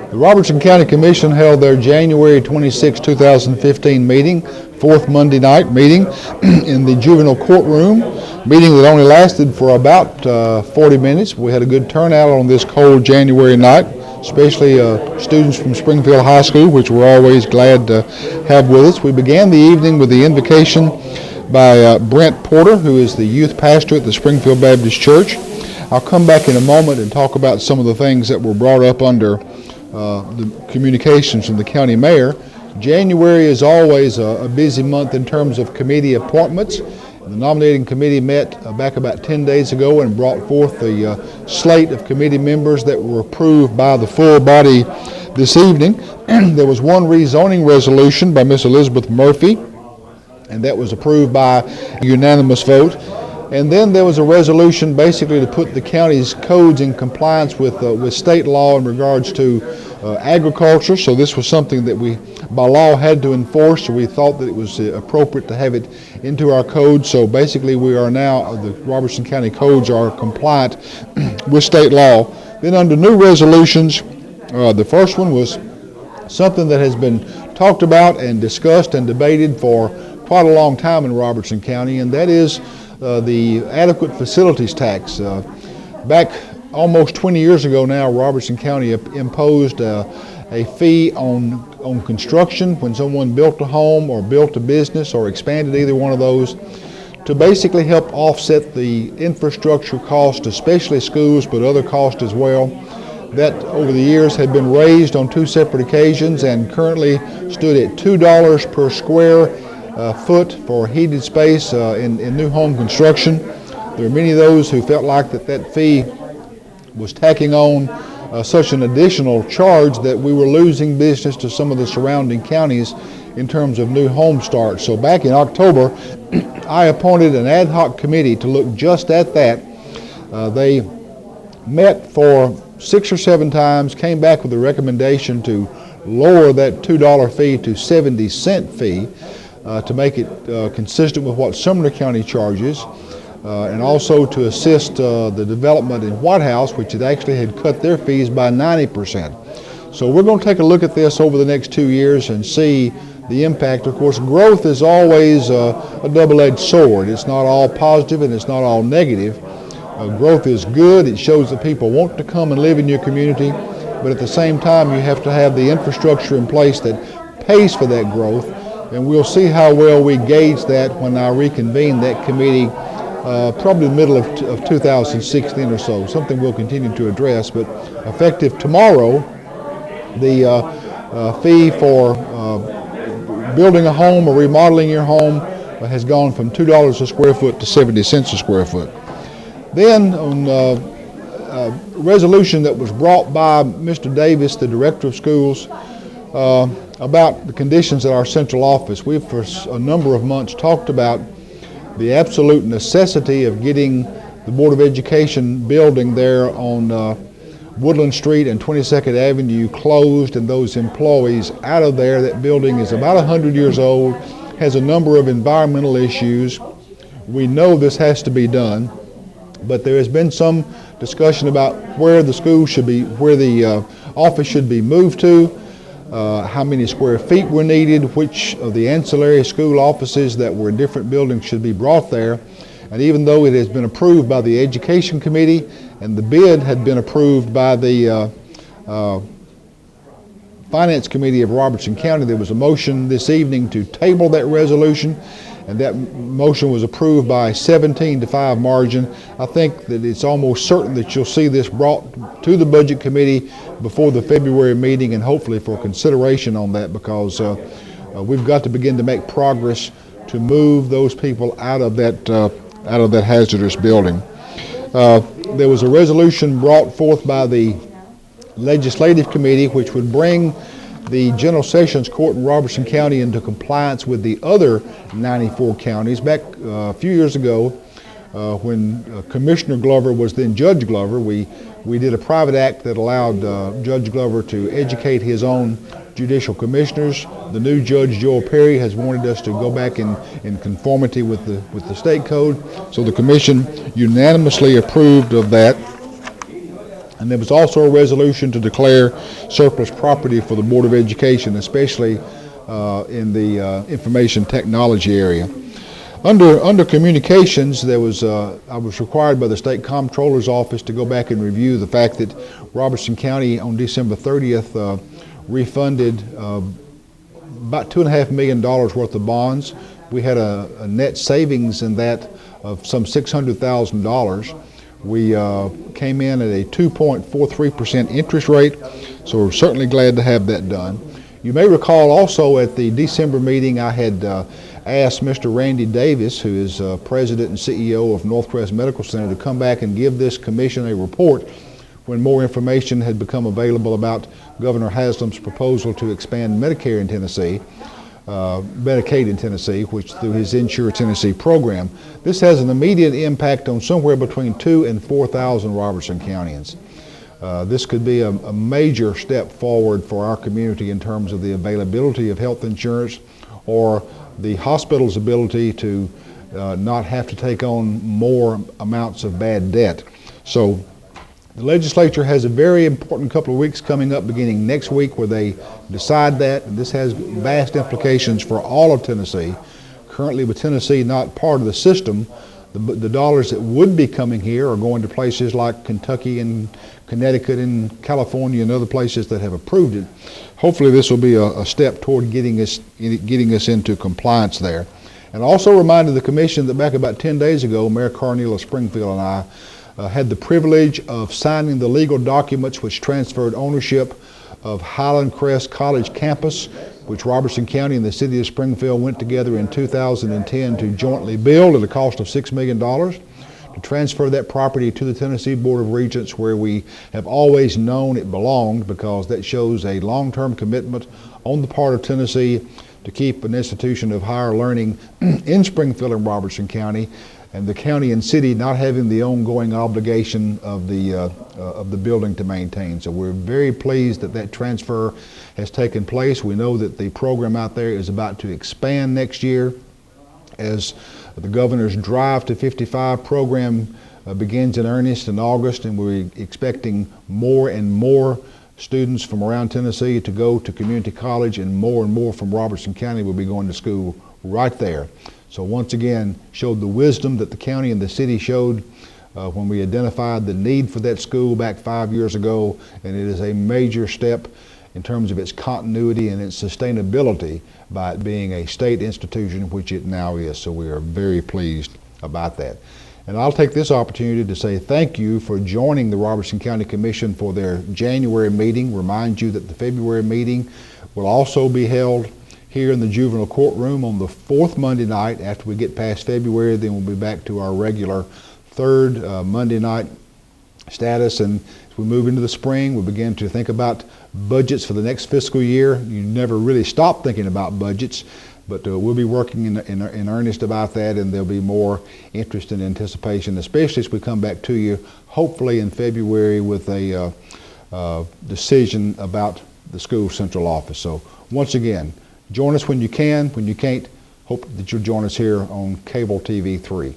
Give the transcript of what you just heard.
The Robertson County Commission held their January 26, 2015 meeting, fourth Monday night meeting in the juvenile courtroom, meeting that only lasted for about 40 minutes. We had a good turnout on this cold January night, especially students from Springfield High School, which we're always glad to have with us. We began the evening with the invocation by Brent Porter, who is the youth pastor at the Springfield Baptist Church. I'll come back in a moment and talk about some of the things that were brought up under the communications from the county mayor. January is always a busy month in terms of committee appointments. The nominating committee met back about 10 days ago and brought forth the slate of committee members that were approved by the full body this evening. There was one rezoning resolution by Miss Elizabeth Murphy, and that was approved by a unanimous vote. And then there was a resolution basically to put the county's codes in compliance with state law in regards to agriculture. So this was something that we, by law, had to enforce. So we thought that it was appropriate to have it into our code. So basically we are now, the Robertson County codes are compliant with state law. Then under new resolutions, the first one was something that has been talked about and discussed and debated for quite a long time in Robertson County, and that is the adequate facilities tax. Back almost 20 years ago now, Robertson County imposed a fee on construction when someone built a home or built a business or expanded either one of those, to basically help offset the infrastructure cost, especially schools, but other costs as well. That over the years had been raised on two separate occasions and currently stood at $2 per square foot for heated space in new home construction. There are many of those who felt like that fee was tacking on such an additional charge that we were losing business to some of the surrounding counties in terms of new home starts. So back in October, I appointed an ad hoc committee to look just at that. They met for 6 or 7 times, came back with a recommendation to lower that $2 fee to 70-cent fee to make it consistent with what Sumner County charges, and also to assist the development in White House, which actually had cut their fees by 90%. So we're going to take a look at this over the next 2 years and see the impact. Of course, growth is always a double-edged sword. It's not all positive and it's not all negative. Growth is good. It shows that people want to come and live in your community, but at the same time you have to have the infrastructure in place that pays for that growth. And we'll see how well we gauge that when I reconvene that committee, probably the middle of 2016 or so. Something we'll continue to address, but effective tomorrow, the fee for building a home or remodeling your home has gone from $2 a square foot to 70 cents a square foot. Then on a resolution that was brought by Mr. Davis, the director of schools, about the conditions at our central office. We've for a number of months talked about the absolute necessity of getting the Board of Education building there on Woodland Street and 22nd Avenue closed and those employees out of there. That building is about 100 years old, has a number of environmental issues. We know this has to be done, but there has been some discussion about where the school should be, where the office should be moved to, how many square feet were needed, which of the ancillary school offices that were in different buildings should be brought there. And even though it has been approved by the Education Committee and the bid had been approved by the Finance Committee of Robertson County, there was a motion this evening to table that resolution, and that motion was approved by a 17-5 margin. I think that it's almost certain that you'll see this brought to the Budget Committee before the February meeting, and hopefully for consideration on that, because we've got to begin to make progress to move those people out of that hazardous building. There was a resolution brought forth by the Legislative Committee which would bring the General Sessions Court in Robertson County into compliance with the other 94 counties. Back a few years ago, when Commissioner Glover was then Judge Glover, we did a private act that allowed Judge Glover to educate his own judicial commissioners. The new Judge Joel Perry has wanted us to go back in conformity with the state code, so the commission unanimously approved of that. And there was also a resolution to declare surplus property for the Board of Education, especially in the information technology area. Under communications, I was required by the State Comptroller's Office to go back and review the fact that Robertson County on December 30th refunded about $2.5 million worth of bonds. We had a net savings in that of some $600,000. We came in at a 2.43% interest rate, so we're certainly glad to have that done. You may recall also at the December meeting I had asked Mr. Randy Davis, who is President and CEO of Northcrest Medical Center, to come back and give this commission a report when more information had become available about Governor Haslam's proposal to expand Medicare in Tennessee, Medicaid in Tennessee, which through his Insure Tennessee program. This has an immediate impact on somewhere between 2,000 and 4,000 Robertson Countyans. This could be a major step forward for our community in terms of the availability of health insurance or the hospital's ability to not have to take on more amounts of bad debt. So the legislature has a very important couple of weeks coming up beginning next week where they decide that, and this has vast implications for all of Tennessee. Currently, with Tennessee not part of the system, the dollars that would be coming here are going to places like Kentucky and Connecticut and California and other places that have approved it. Hopefully this will be a step toward getting us into compliance there. And also reminded the commission that back about 10 days ago, Mayor Carneal of Springfield and I had the privilege of signing the legal documents which transferred ownership of Highland Crest College campus, which Robertson County and the city of Springfield went together in 2010 to jointly build at a cost of $6 million, to transfer that property to the Tennessee Board of Regents, where we have always known it belonged, because that shows a long-term commitment on the part of Tennessee to keep an institution of higher learning in Springfield and Robertson County, and the county and city not having the ongoing obligation of the building to maintain. So we're very pleased that that transfer has taken place. We know that the program out there is about to expand next year as the governor's Drive to 55 program begins in earnest in August, and we're expecting more and more students from around Tennessee to go to community college, and more from Robertson County will be going to school right there. So once again, showed the wisdom that the county and the city showed when we identified the need for that school back 5 years ago, and it is a major step in terms of its continuity and its sustainability by it being a state institution, which it now is. So we are very pleased about that. And I'll take this opportunity to say thank you for joining the Robertson County Commission for their January meeting. Remind you that the February meeting will also be held here in the juvenile courtroom on the fourth Monday night. After we get past February, then we'll be back to our regular third Monday night status. And as we move into the spring, we begin to think about budgets for the next fiscal year. You never really stop thinking about budgets, but we'll be working in earnest about that, and there'll be more interest and anticipation, especially as we come back to you, hopefully in February, with a decision about the school central office. So once again, join us when you can. When you can't, hope that you'll join us here on Cable TV 3.